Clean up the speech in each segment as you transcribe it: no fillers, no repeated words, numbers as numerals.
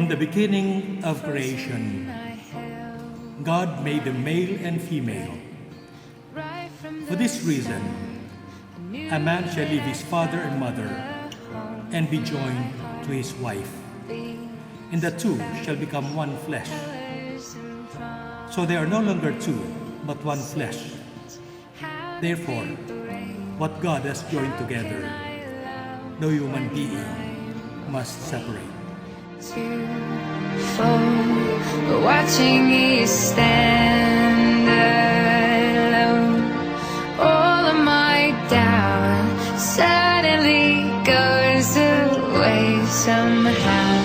From the beginning of creation, God made them male and female. For this reason, a man shall leave his father and mother and be joined to his wife, and the two shall become one flesh. So they are no longer two, but one flesh. Therefore, what God has joined together, no human being must separate. But watching you stand alone, all of my doubt suddenly goes away somehow.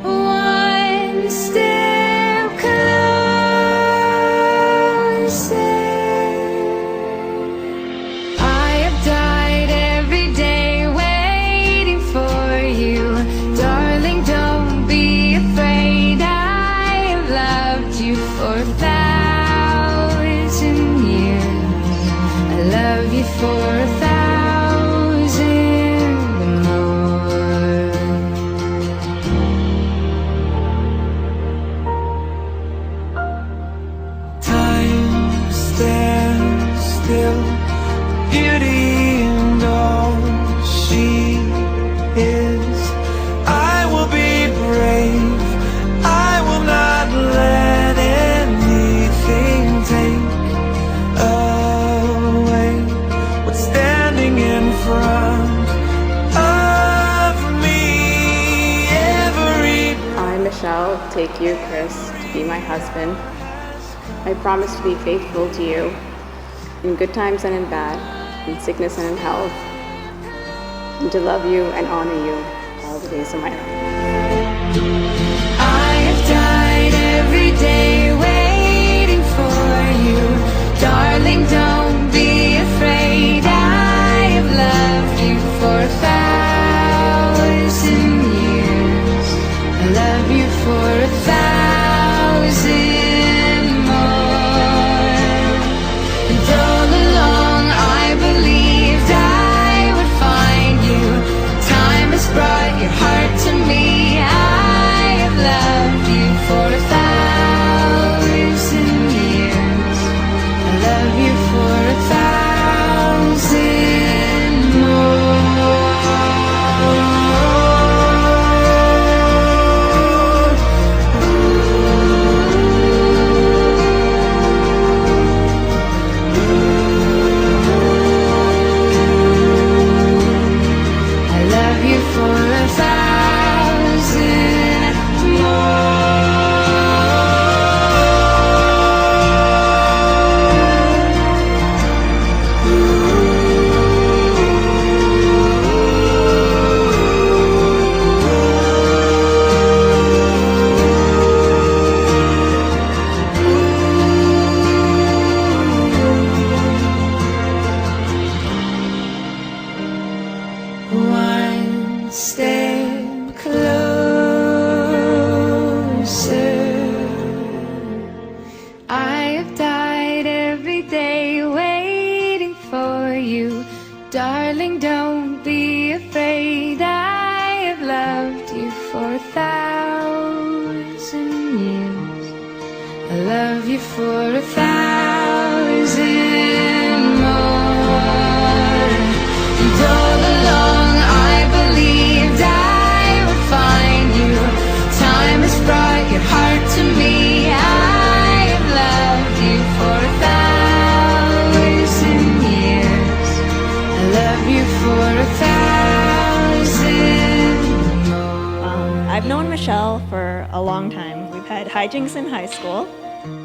One step closer. I have died every day waiting for you. Darling, don't be afraid. I have loved you for 1,000 years. I love you for 1,000 more. Time stands still, beauty and all she is. I will be brave, I will not let anything take away what's standing in front of me. I, Michelle, take you, Chris, to be my husband. I promise to be faithful to you in good times and in bad, in sickness and in health, and to love you and honor you all the days of my life. I have died every day waiting for you. Darling, don't be afraid. I have loved you for 1,000 years. I love you for 1,000 more. And all along I believed I would find you. Time has brought your heart to me. I have loved you for 1,000 years. I love you for 1,000 more. I love you for 1,000 One step closer. I have died every day waiting for you. Darling, don't be afraid. I have loved you for 1,000 years. I love you for 1,000 more. And all along I believed I would find you. Time has brought your heart to me. I have loved you for 1,000 years. I love you for 1,000 more. I've known Michelle for a long time. We've had hijinks in high school,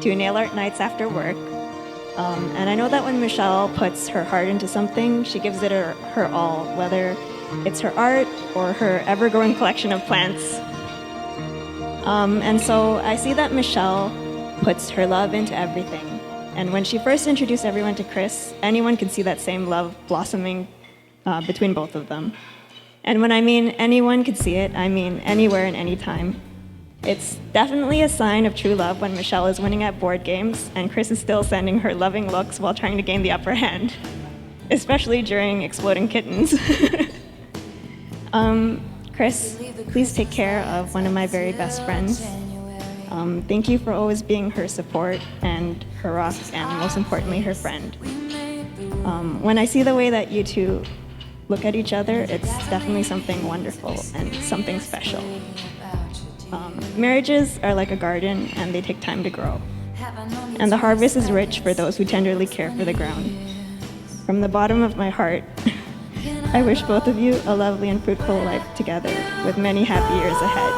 2 nail art nights after work. And I know that when Michelle puts her heart into something, she gives it her all, whether it's her art or her ever-growing collection of plants. And so I see that Michelle puts her love into everything. And when she first introduced everyone to Chris, anyone could see that same love blossoming between both of them. And when I mean anyone could see it, I mean anywhere and anytime. It's definitely a sign of true love when Michelle is winning at board games and Chris is still sending her loving looks while trying to gain the upper hand, especially during Exploding Kittens. Chris, please take care of one of my very best friends. Thank you for always being her support and her rock, and most importantly, her friend. When I see the way that you two look at each other, it's definitely something wonderful and something special. Marriages are like a garden, and they take time to grow. And the harvest is rich for those who tenderly care for the ground. From the bottom of my heart, I wish both of you a lovely and fruitful life together with many happy years ahead.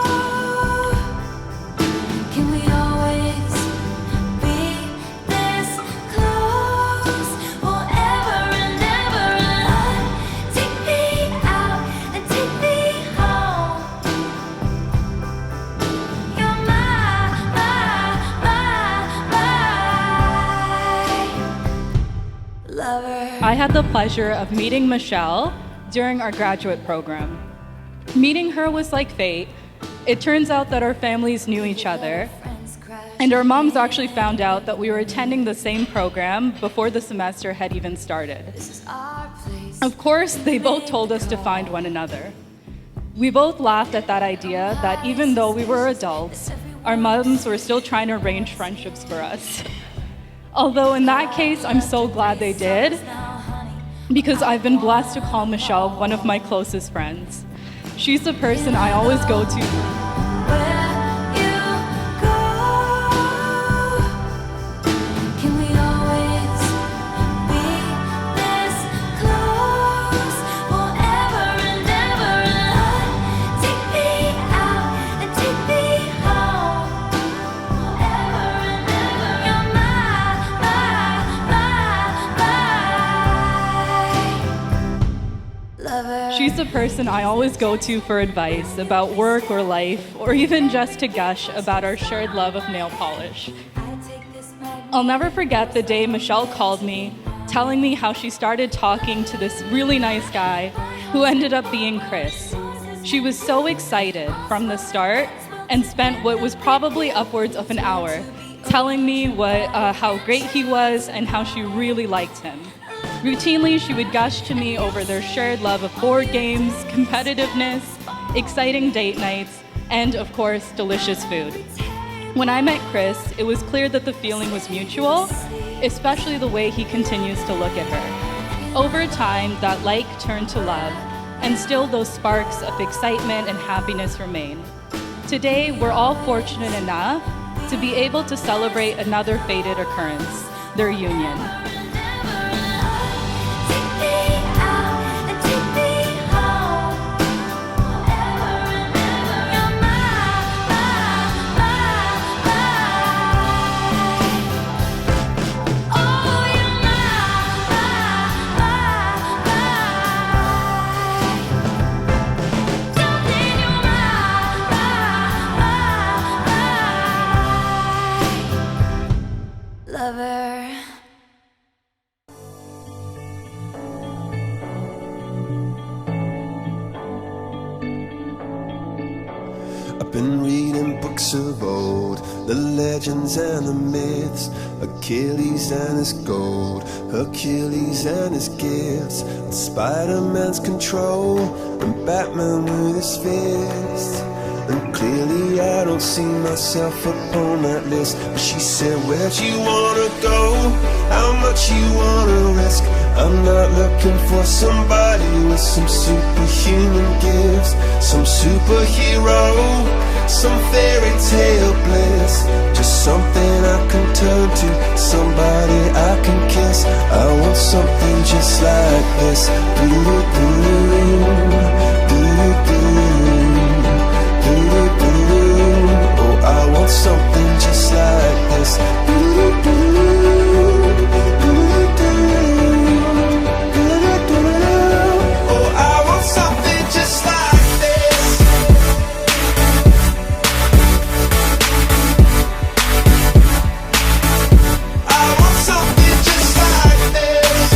Can we always be this close forever and ever? Take me out and take me home. You're my lover. I had the pleasure of meeting Michelle during our graduate program. Meeting her was like fate. It turns out that our families knew each other, and our moms actually found out that we were attending the same program before the semester had even started. Of course, they both told us to find one another. We both laughed at that idea that even though we were adults, our moms were still trying to arrange friendships for us. Although in that case, I'm so glad they did, because I've been blessed to call Michelle one of my closest friends. She's the person I always go to. Where you go, can we always be this close forever and ever? Take me out and take me home forever and ever. You're my lover. She's the person I always go to for advice about work or life, or even just to gush about our shared love of nail polish. I'll never forget the day Michelle called me, telling me how she started talking to this really nice guy who ended up being Chris. She was so excited from the start and spent what was probably upwards of an hour telling me how great he was and how she really liked him. Routinely, she would gush to me over their shared love of board games, competitiveness, exciting date nights, and of course, delicious food. When I met Chris, it was clear that the feeling was mutual, especially the way he continues to look at her. Over time, that like turned to love, and still those sparks of excitement and happiness remain. Today, we're all fortunate enough to be able to celebrate another fated occurrence, their union. Lover. I've been reading books of old, the legends and the myths, Achilles and his gold, Hercules and his gifts, and Spider-Man's control, and Batman with his fists. And clearly I don't see myself upon that list. But she said, where'd you wanna go? How much you wanna risk? I'm not looking for somebody with some superhuman gifts, some superhero, some fairy tale bliss. Just something I can turn to, somebody I can kiss. I want something just like this. Oh, I want something just like this. Oh, I want something just like this. I want something just like this.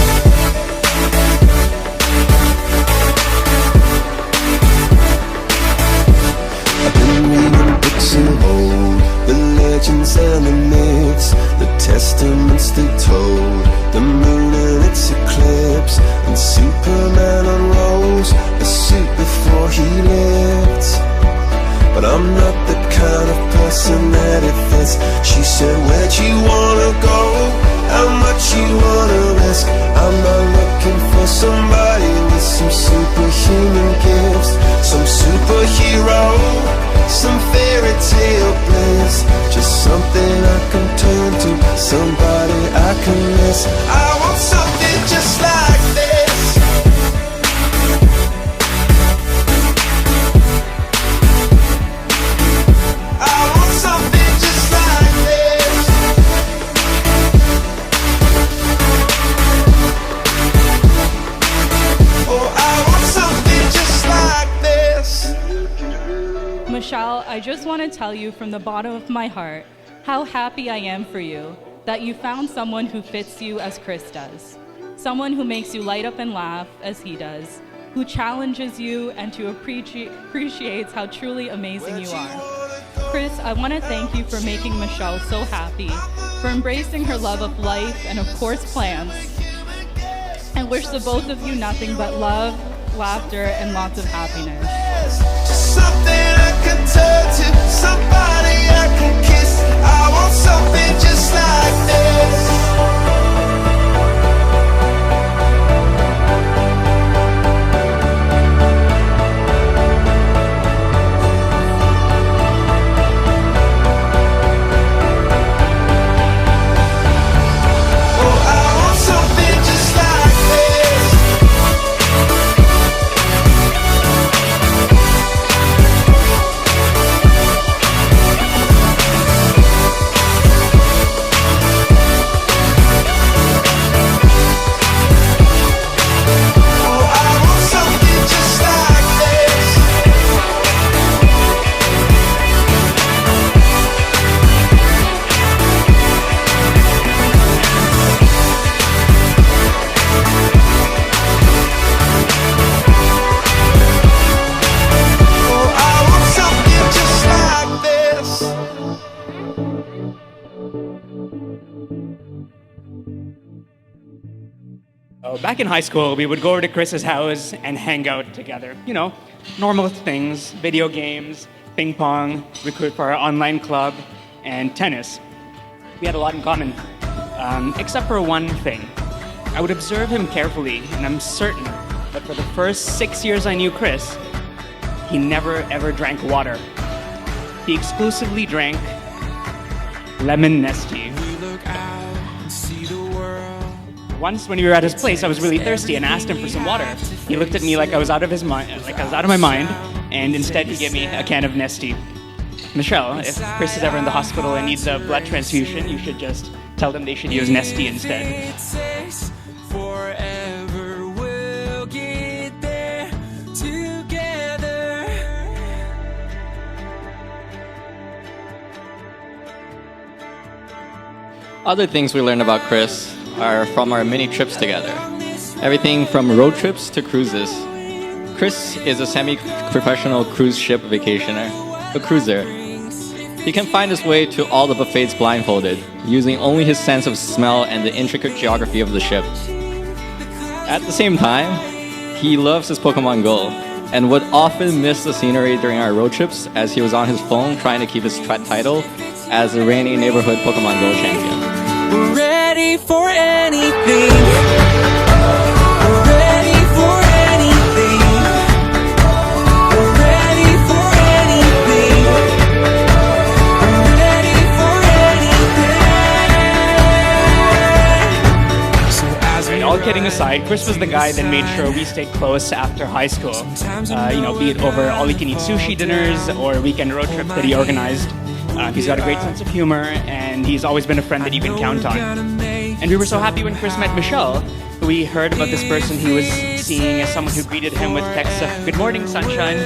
I've been reading books of old, the legends and the myths, the testaments they told, the moon and its planet's eclipse, and Superman unrolls a suit before he lived. But I'm not the kind of person that it fits. She said, where'd you wanna go? How much you wanna risk? I'm not looking for somebody with some superhuman gifts, some superhero, some fairy tale bliss. Just something I can turn to, somebody I can miss. I want something just like this. I want something just like this. Oh, I want something just like this. Michelle, I just want to tell you from the bottom of my heart how happy I am for you that you found someone who fits you as Chris does. Someone who makes you light up and laugh as he does, who challenges you and who appreciates how truly amazing you are. Chris, I want to thank you for making Michelle so happy, for embracing her love of life and of course plants, and wish the both of you nothing but love, laughter, and lots of happiness. Just something I can turn to, somebody I can kiss. I want something just like this. Back in high school, we would go over to Chris's house and hang out together. You know, normal things, video games, ping pong, recruit for our online club, and tennis. We had a lot in common, except for one thing. I would observe him carefully, and I'm certain that for the first 6 years I knew Chris, he never ever drank water. He exclusively drank lemon Nestea. Once when we were at his place, I was really thirsty and asked him for some water. He looked at me like I was out of his mind, like I was out of my mind, and instead he gave me a can of Nestea. Michelle, if Chris is ever in the hospital and needs a blood transfusion, you should just tell them they should use Nestea instead. Forever we'll get there together. Other things we learned about Chris are from our mini trips together. Everything from road trips to cruises. Chris is a semi-professional cruise ship vacationer, a cruiser. He can find his way to all the buffets blindfolded, using only his sense of smell and the intricate geography of the ship. At the same time, he loves his Pokemon Go, and would often miss the scenery during our road trips as he was on his phone trying to keep his title as the reigning neighborhood Pokemon Go champion. We're ready for anything. We're ready for anything. We're ready for anything. We're ready for anything. So as we All kidding aside, Chris was the guy that made sure we stayed close after high school. Be it over all-you-can-eat sushi dinners or weekend road trips that he organized. He's got a great sense of humor, and he's always been a friend that you can count on. And we were so happy when Chris met Michelle. We heard about this person he was seeing as someone who greeted him with texts of "Good morning, sunshine."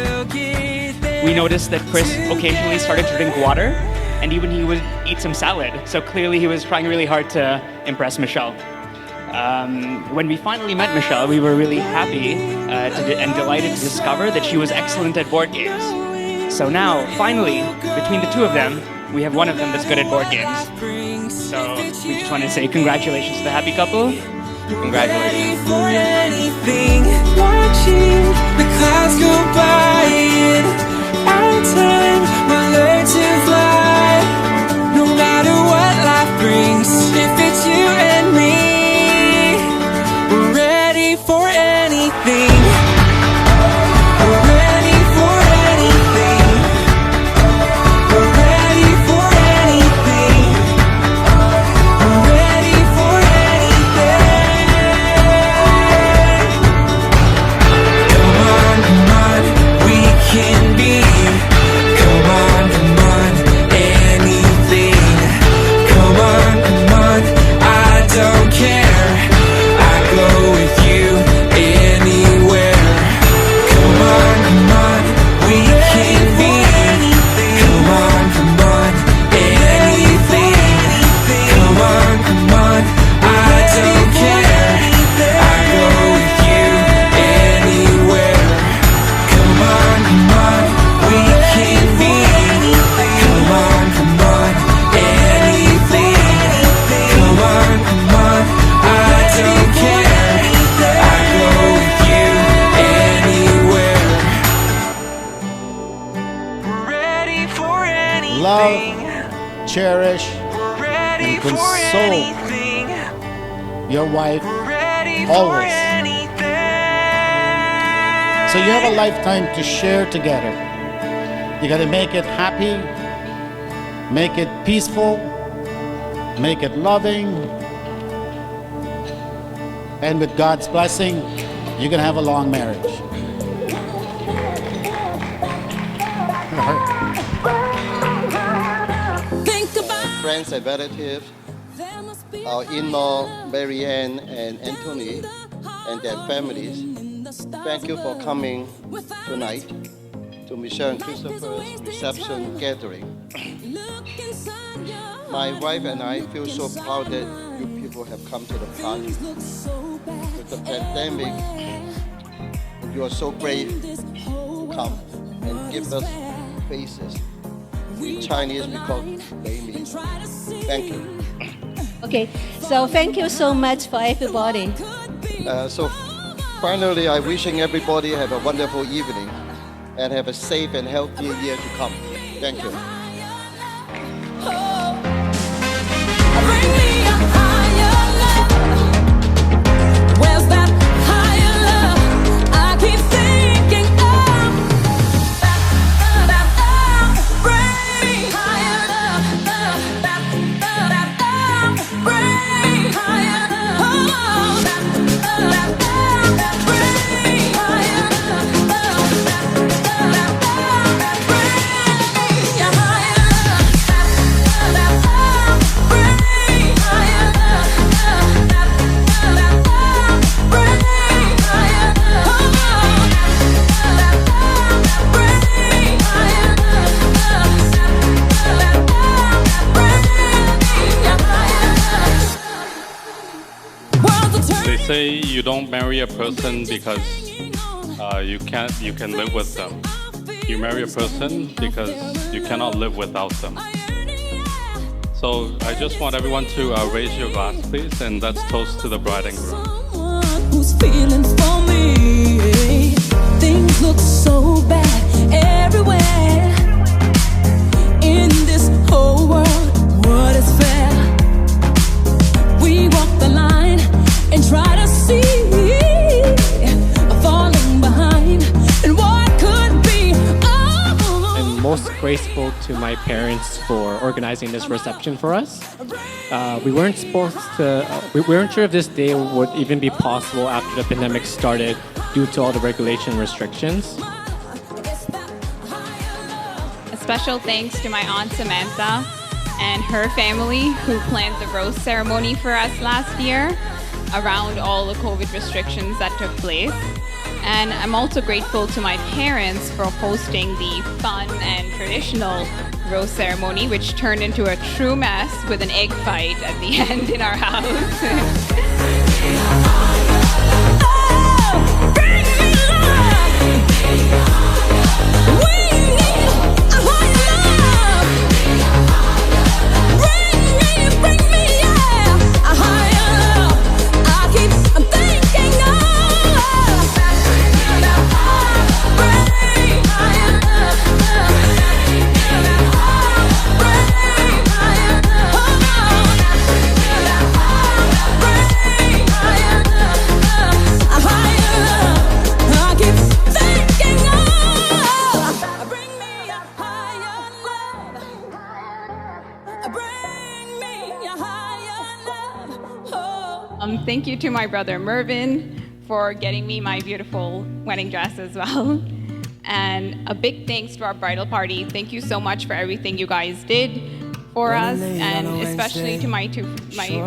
We noticed that Chris occasionally started to drink water, and even he would eat some salad. So clearly he was trying really hard to impress Michelle. When we finally met Michelle, we were really happy and delighted to discover that she was excellent at board games. So now, finally, between the two of them, we have one of them that's good at board games. So we just want to say congratulations to the happy couple. Congratulations. Ready for anything. Watching the clouds go by in our time, we'll learn to fly. No matter what life brings, if it's you and me, we're ready for anything. We're ready for anything. We're ready for anything. We're ready for anything. Come on, we can be. Come on, anything. Come on, I don't care. I go with you anywhere. Come on, we can be. Come on, anything. Come on, I don't care. I go with you anywhere. Come on, we can be. Come on, anything. Come on, I don't care. I go with you anywhere. We're ready for anything. Love, cherish, We're ready and for console anything. your wife We're ready for always. anything. So you have a lifetime to share together. You gotta make it happy, make it peaceful, make it loving, and with God's blessing, you're gonna have a long marriage. Friends and relatives, our in-law Marianne and Anthony and their families, thank you for coming tonight to Michelle and Christopher's reception gathering. My wife and I feel so proud that you people have come to the party. With the pandemic, you are so brave to come and give us faces. In Chinese, we call Beiming. Thank you. Okay, so thank you so much for everybody. So finally, I'm wishing everybody have a wonderful evening and have a safe and healthy year to come. Thank you. Bring me a higher love. Where's that higher love? I keep thinking of. Bring me higher love. Bring me higher love. Bring me higher love. They say you don't marry a person because you can live with them. You marry a person because you cannot live without them. So I just want everyone to raise your glass, please, and let's toast to the bride and groom. Who's feeling for me? Things look so bad everywhere in this whole world. What is fair? We walk the line and try to see falling behind and what could be. I'm most grateful to my parents for organizing this reception for us. We weren't sure if this day would even be possible after the pandemic started due to all the regulation restrictions. A special thanks to my Aunt Samantha and her family who planned the rose ceremony for us last year around all the COVID restrictions that took place. And I'm also grateful to my parents for hosting the fun and traditional rose ceremony, which turned into a true mess with an egg fight at the end in our house. I keep Thank you to my brother Mervin for getting me my beautiful wedding dress as well. And a big thanks to our bridal party. Thank you so much for everything you guys did for us, and especially to my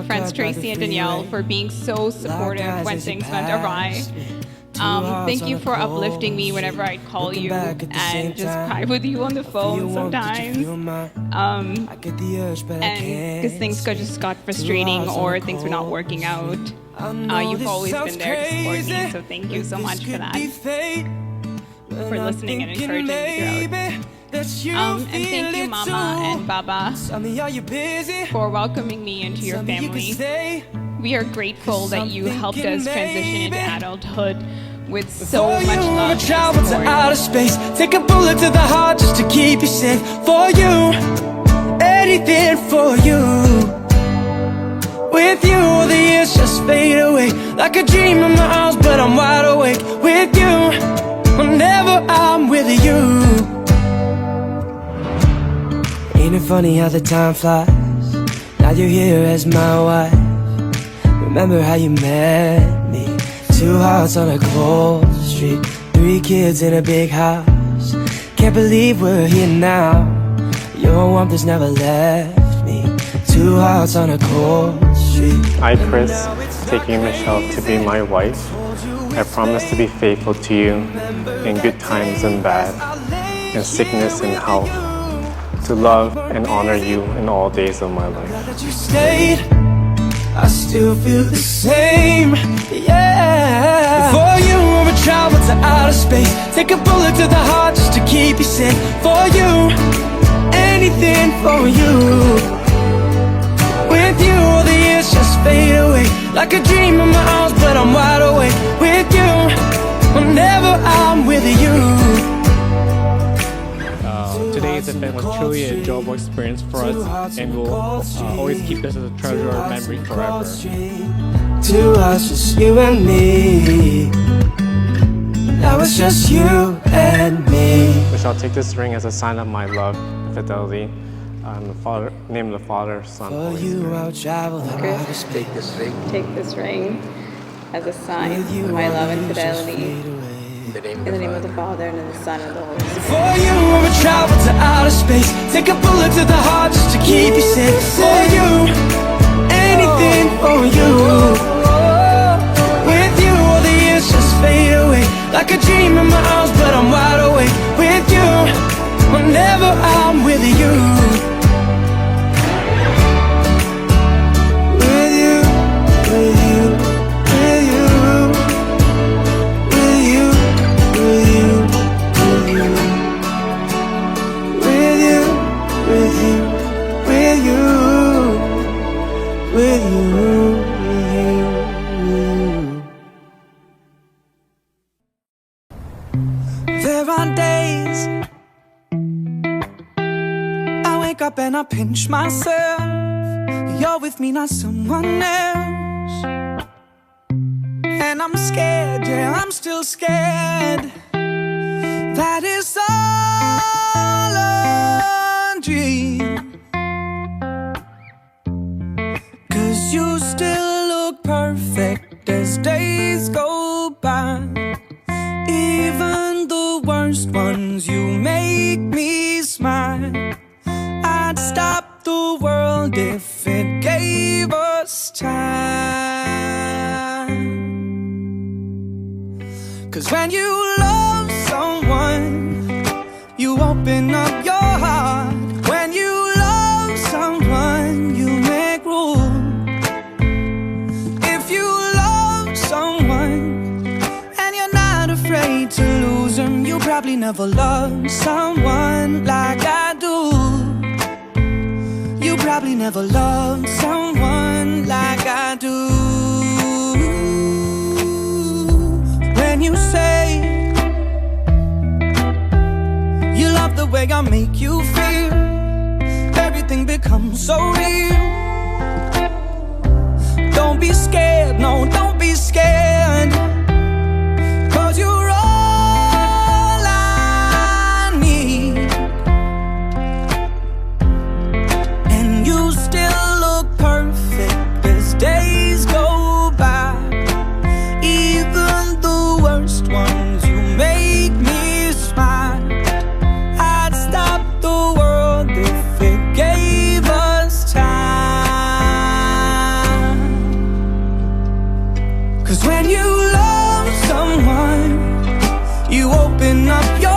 friends Tracy and Danielle for being so supportive when things went awry. Thank you for uplifting me whenever I'd call you and just cry with you on the phone sometimes. And because things just got frustrating or things were not working out, you've always been there to support me. So thank you so much for that, for listening and encouraging me throughout. And thank you, Mama and Baba, for welcoming me into your family. We are grateful that you helped us transition into adulthood with so much love. Travel to outer space, take a bullet to the heart just to keep you safe. For you, anything for you. With you, the years just fade away like a dream in my arms, but I'm wide awake. With you, whenever I'm with you. Ain't it funny how the time flies? Now you're here as my wife. Remember how you met me? 2 hearts on a cold street, 3 kids in a big house. Can't believe we're here now. Your warmth has never left me. 2 hearts on a cold street. I, Chris, taking Michelle to be my wife. I promise to be faithful to you in good times and bad, in sickness and health, to love and honor you in all days of my life. I still feel the same, yeah. For you, I would travel to outer space, take a bullet to the heart just to keep you safe. For you, anything for you. With you, all the years just fade away like a dream in my arms, but I'm wide awake. With you, whenever I'm with you. Today's event was truly an enjoyable experience for us, and we'll always keep this as a treasure or memory forever. 2 hearts, just you and me. Now it's just you and me. Michelle, take this ring as a sign of my love and fidelity. Name of the Father, Son, Holy Spirit. Chris, take this ring as a sign of my love and fidelity. In the name of the Father, and of the Son, and of the Holy Spirit. For you, I would travel to outer space, take a bullet to the heart just to keep you safe. For you, anything for you. With you, all the years just fade away like a dream in my arms, but I'm wide awake. With you, whenever I'm with you. With you, with you, with you. There are days I wake up and I pinch myself. You're with me, not someone else. And I'm scared, yeah, I'm still scared. That is all a dream. 'Cause you still look perfect as days go by. Even the worst ones, you make me smile. I'd stop the world if it gave us time. 'Cause when you love someone, you open up your heart. When you love someone, you make room. If you love someone and you're not afraid to lose them, you probably never loved someone like I do. You probably never loved someone like I do. When you say you love the way I make you feel, everything becomes so real. Don't be scared, no, don't be scared. 'Cause you're all I need. And you still look perfect as days go 'Cause when you love someone, you open up your